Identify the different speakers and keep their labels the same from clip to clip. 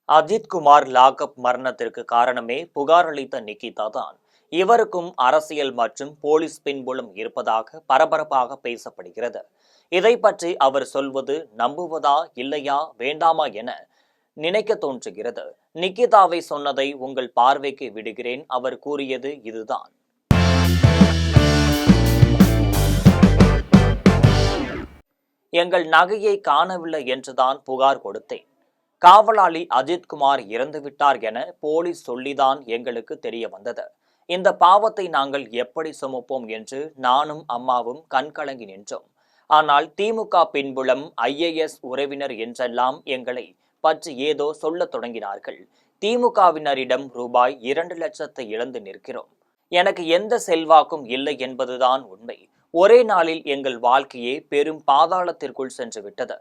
Speaker 1: Ajith Kumar lockup மரணத்திற்கு காரணமே புகார் அளித்த நிகிதா தான். இவருக்கும் அரசியல் மற்றும் போலீஸ் பின்புலம் இருப்பதாக பரபரப்பாக பேசப்படுகிறது. இதை பற்றி அவர் சொல்வது நம்புவதா இல்லையா வேண்டாமா என நினைக்க தோன்றுகிறது. நிகிதாவை சொன்னதை உங்கள் பார்வைக்கு விடுகிறேன். அவர் கூறியது இதுதான். எங்கள் நகையை காணவில்லை என்றுதான் புகார் கொடுத்தேன். காவலாளி அஜித்குமார் இறந்துவிட்டார் என போலீஸ் சொல்லிதான் எங்களுக்கு தெரிய வந்தது. இந்த பாவத்தை நாங்கள் எப்படி சுமப்போம் என்று நானும் அம்மாவும் கண்கலங்கி நின்றோம். ஆனால் திமுக பின்புலம், ஐஏஎஸ் உறவினர் என்றெல்லாம் எங்களை பற்றி ஏதோ சொல்லத் தொடங்கினார்கள். திமுகவினரிடம் ரூபாய் 2,00,000 இழந்து நிற்கிறோம். எனக்கு எந்த செல்வாக்கும் இல்லை என்பதுதான் உண்மை. ஒரே நாளில் எங்கள் வாழ்க்கையே பெரும் பாதாளத்திற்குள் சென்று விட்டது.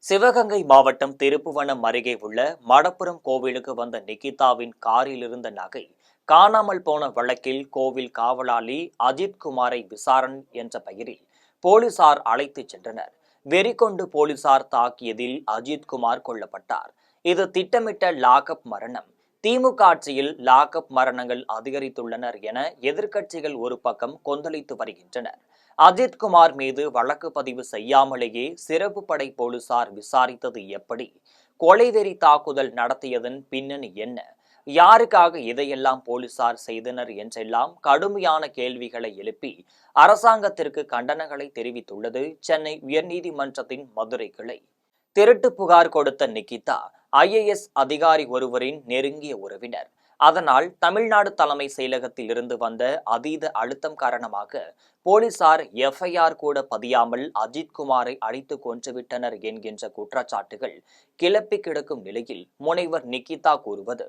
Speaker 1: சிவகங்கை மாவட்டம் திருப்புவனம் அருகே உள்ள மடப்புரம் கோவிலுக்கு வந்த நிகிதாவின் காரில் இருந்த நகை காணாமல் போன வழக்கில் கோவில் காவலாளி அஜித்குமாரை விசாரணை என்ற பெயரில் போலீசார் அழைத்துச் சென்றனர். வெறிகொண்டு போலீசார் தாக்கியதில் அஜித்குமார் கொல்லப்பட்டார். இது திட்டமிட்ட லாக்அப் மரணம். திமுக ஆட்சியில் லாக்அப் மரணங்கள் அதிகரித்துள்ளனர் என எதிர்க்கட்சிகள் ஒரு பக்கம் கொந்தளித்து வருகின்றனர். அஜித்குமார் மீது வழக்கு பதிவு செய்யாமலேயே சிறப்பு படை போலீசார் விசாரித்தது எப்படி? கொலைவெறி தாக்குதல் நடத்தியதன் பின்னணி என்ன? யாருக்காக இதையெல்லாம் போலீசார் செய்தனர் என்றெல்லாம் கடுமையான கேள்விகளை எழுப்பி அரசாங்கத்திற்கு கண்டனங்களை தெரிவித்துள்ளது சென்னை உயர்நீதிமன்றத்தின் மதுரை கிளை. திருட்டு புகார் கொடுத்த நிகிதா ஐஏஎஸ் அதிகாரி ஒருவரின் நெருங்கிய உறவினர். அதனால் தமிழ்நாடு தலைமை செயலகத்தில் இருந்து வந்த அதீத அழுத்தம் காரணமாக போலீசார் எஃப்ஐஆர் கூட பதியாமல் அஜித்குமாரை அடித்து கொன்றுவிட்டனர் என்கின்ற குற்றச்சாட்டுகள் கிளப்பி கிடக்கும் நிலையில் முனைவர் நிகிதா கூறுவது,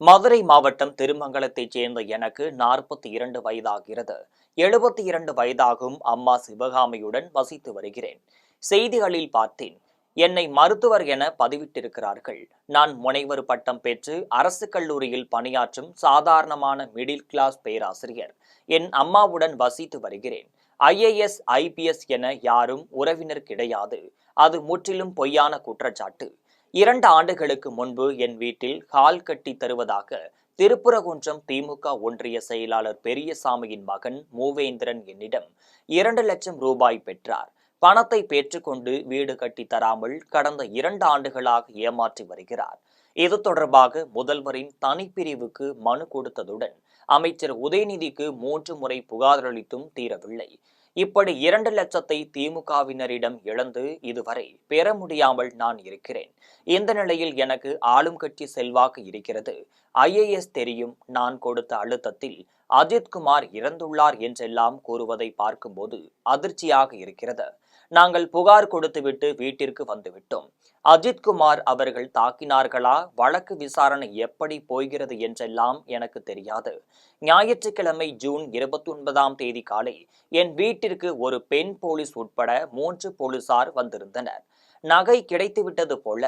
Speaker 1: மதுரை மாவட்டம் திருமங்கலத்தைச் சேர்ந்த எனக்கு 42 வயதாகிறது. 72 வயதாகும் அம்மா சிவகாமியுடன் வசித்து வருகிறேன். செய்திகளில் பார்த்தேன், என்னை மருத்துவர் என பதிவிட்டிருக்கிறார்கள். நான் முனைவர் பட்டம் பெற்று அரசு கல்லூரியில் பணியாற்றும் சாதாரணமான மிடில் கிளாஸ் பேராசிரியர். என் அம்மாவுடன் வசித்து வருகிறேன். ஐஏஎஸ் ஐபிஎஸ் என யாரும் உறவினர் கிடையாது. அது முற்றிலும் பொய்யான குற்றச்சாட்டு. 2 ஆண்டுகளுக்கு முன்பு என் வீட்டில் ஹால் கட்டி தருவதாக திருப்புரகுன்றம் திமுக ஒன்றிய செயலாளர் பெரியசாமியின் மகன் மூவேந்திரன் என்னிடம் 2 லட்சம் ரூபாய் பெற்றார். பணத்தை பெற்றுக்கொண்டு வீடு கட்டி தராமல் கடந்த 2 ஆண்டுகளாக ஏமாற்றி வருகிறார். இது தொடர்பாக முதல்வரின் தனிப்பிரிவுக்கு மனு கொடுத்ததுடன் அமைச்சர் உதயநிதிக்கு 3 முறை புகார் அளித்தும் தீரவில்லை. இப்படி 2 லட்சத்தை திமுகவினரிடம் இழந்து இதுவரை பெற முடியாமல் நான் இருக்கிறேன். இந்த நிலையில் எனக்கு ஆளும் கட்சி செல்வாக்கு இருக்கிறது. ஐஏஎஸ் தெரியும். நான் கொடுத்த அழுத்தத்தில் அஜித்குமார் இறந்துள்ளார் என்றெல்லாம் கூறுவதை பார்க்கும்போது அதிர்ச்சியாக இருக்கிறது. நாங்கள் புகார் கொடுத்துவிட்டு வீட்டிற்கு வந்துவிட்டோம். அஜித்குமார் அவர்கள் தாக்கினார்களா? வழக்கு விசாரணை எப்படி போகிறது என்றெல்லாம் எனக்கு தெரியாது. ஞாயிற்றுக்கிழமை ஜூன் 29ஆம் தேதி காலை என் வீட்டிற்கு ஒரு பெண் போலீஸ் உட்பட 3 போலீசார் வந்திருந்தனர். நகை கிடைத்துவிட்டது போல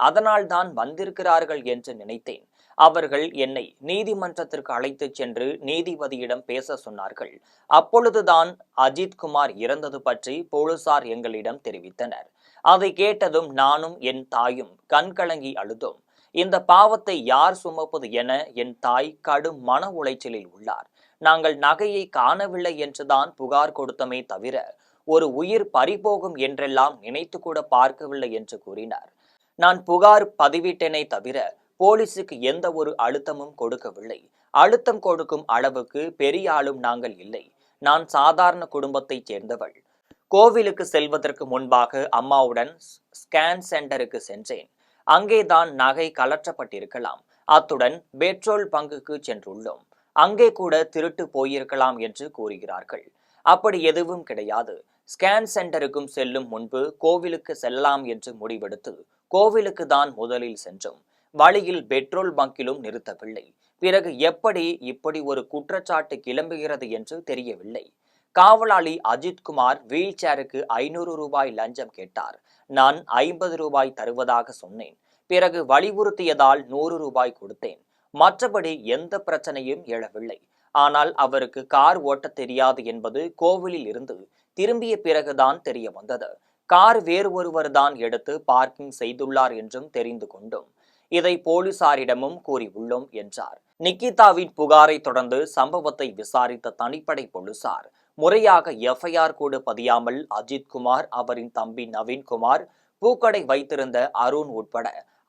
Speaker 1: அதனால்தான் வந்திருக்கிறார்கள் என்று நினைத்தேன். அவர்கள் என்னை நீதிமன்றத்திற்கு அழைத்துச் சென்று நீதிபதியிடம் பேச சொன்னார்கள். அப்பொழுதுதான் அஜித்குமார் இறந்தது பற்றி போலீசார் எங்களிடம் தெரிவித்தனர். அதை கேட்டதும் நானும் என் தாயும் கண்கலங்கி அழுதோம். இந்த பாவத்தை யார் சுமப்பது என என் தாய் கடும் மன உளைச்சலில் உள்ளார். நாங்கள் நகையை காணவில்லை என்றுதான் புகார் கொடுத்தமே தவிர ஒரு உயிர் பறிபோகும் என்றெல்லாம் நினைத்து கூட பார்க்கவில்லை என்று கூறினார். நான் புகார் பதிவிட்டேனே தவிர போலீசுக்கு எந்த ஒரு அழுத்தமும் கொடுக்கவில்லை. அழுத்தம் கொடுக்கும் அளவுக்கு பெரிய ஆளும் நாங்கள் இல்லை. நான் சாதாரண குடும்பத்தைச் சேர்ந்தவள். கோவிலுக்கு செல்வதற்கு முன்பாக அம்மாவுடன் ஸ்கேன் சென்டருக்கு சென்றேன். அங்கேதான் நகை கலற்றப்பட்டிருக்கலாம். அத்துடன் பெட்ரோல் பங்குக்கு சென்றுள்ளோம். அங்கே கூட திருட்டு போயிருக்கலாம் என்று கூறுகிறார்கள். அப்படி எதுவும் கிடையாது. ஸ்கேன் சென்டருக்கும் செல்லும் முன்பு கோவிலுக்கு செல்லலாம் என்று முடிவெடுத்து கோவிலுக்கு தான் முதலில் சென்றோம். வழியில் பெட்ரோல் பங்கிலும் நிறுத்தவில்லை. பிறகு எப்படி இப்படி ஒரு குற்றச்சாட்டு கிளம்புகிறது என்று தெரியவில்லை. காவலாளி அஜித்குமார் வீல் சேருக்கு 500 ரூபாய் லஞ்சம் கேட்டார். நான் 50 ரூபாய் தருவதாக சொன்னேன். பிறகு வலியுறுத்தியதால் 100 ரூபாய் கொடுத்தேன். மற்றபடி எந்த பிரச்சனையும் எழவில்லை. ஆனால் அவருக்கு கார் ஓட்ட தெரியாது என்பது கோவிலில் இருந்து திரும்பிய பிறகுதான் தெரிய வந்தது. கார் வேறு ஒருவர் தான் எடுத்து பார்க்கிங் செய்துள்ளார் என்றும் தெரிந்து கொண்டோம். இதை போலீசாரிடமும் கூறியுள்ளோம் என்றார். நிக்கிதாவின் புகாரை தொடர்ந்து சம்பவத்தை விசாரித்த தனிப்படை போலீசார் முறையாக எஃப்ஐஆர் கூட பதியாமல் அஜித்குமார், அவரின் தம்பி நவீன்குமார், பூக்கடை வைத்திருந்த அருண் உட்பட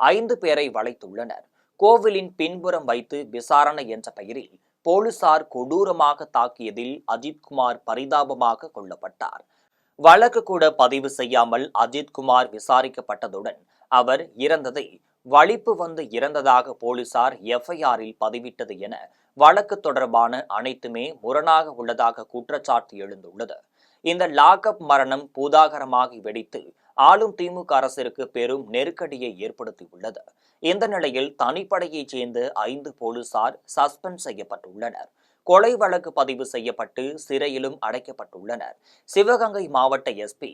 Speaker 1: 5 பேரை வளைத்துள்ளனர். கோவிலின் பின்புறம் வைத்து விசாரணை என்ற பெயரில் போலீசார் கொடூரமாக தாக்கியதில் அஜித்குமார் பரிதாபமாக கொல்லப்பட்டார். வழக்கு கூட பதிவு செய்யாமல் அஜித்குமார் விசாரிக்கப்பட்டதுடன் அவர் இறந்ததை வலிப்பு வந்து இறந்ததாக போலீசார் எஃப்ஐஆரில் பதிவிட்டது என வழக்கு தொடர்பான அனைத்துமே முரணாக உள்ளதாக குற்றச்சாட்டு எழுந்துள்ளது. இந்த லாக்அப் மரணம் பூதாகரமாகி வெடித்து ஆளும் திமுக அரசிற்கு பெரும் நெருக்கடியை ஏற்படுத்தியுள்ளது. இந்த நிலையில் தனிப்படையைச் சேர்ந்த 5 போலீசார் சஸ்பெண்ட் செய்யப்பட்டுள்ளனர். கொலை வழக்கு பதிவு செய்யப்பட்டு சிறையிலும் அடைக்கப்பட்டுள்ளனர். சிவகங்கை மாவட்ட எஸ்பி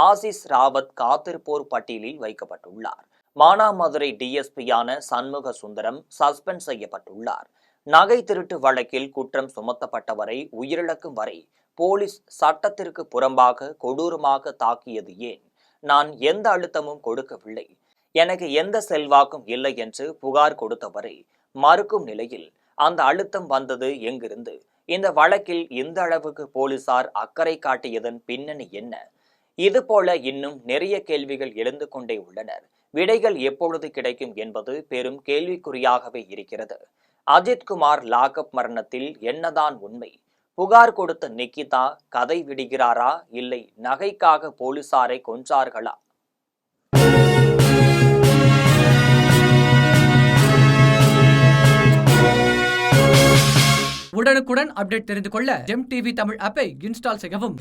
Speaker 1: ஆசிஸ் ராவத் காத்திருப்போர் பட்டியலில் வைக்கப்பட்டுள்ளார். மானாமதுரை டிஎஸ்பியான சண்முக சுந்தரம் சஸ்பெண்ட் செய்யப்பட்டுள்ளார். நகை திருட்டு வழக்கில் குற்றம் சுமத்தப்பட்டவரை உயிரிழக்கும் வரை போலீஸ் சட்டத்திற்கு புறம்பாக கொடூரமாக தாக்கியது ஏன்? நான் எந்த அழுத்தமும் கொடுக்கவில்லை, எனக்கு எந்த செல்வாக்கும் இல்லை என்று புகார் கொடுத்தவரை மறுக்கும் நிலையில் அந்த அழுத்தம் வந்தது எங்கிருந்து? இந்த வழக்கில் இந்த அளவுக்கு போலீசார் அக்கறை காட்டியதன் பின்னணி என்ன? இதுபோல இன்னும் நிறைய கேள்விகள் எழுந்து கொண்டே உள்ளனர். விடைகள் எப்பொழுது கிடைக்கும் என்பது பெரும் கேள்விக்குறியாகவே இருக்கிறது. அஜித்குமார் லாக்அப் மரணத்தில் என்னதான் உண்மை? புகார் கொடுத்த நிக்கிதா கதை விடுகிறாரா, இல்லை நகைக்காக போலீசாரை கொன்றார்களா?
Speaker 2: உடனுக்குடன் அப்டேட் தெரிந்து கொள்ள ஜெம் டிவி தமிழ் ஆப்பை இன்ஸ்டால் செய்யவும்.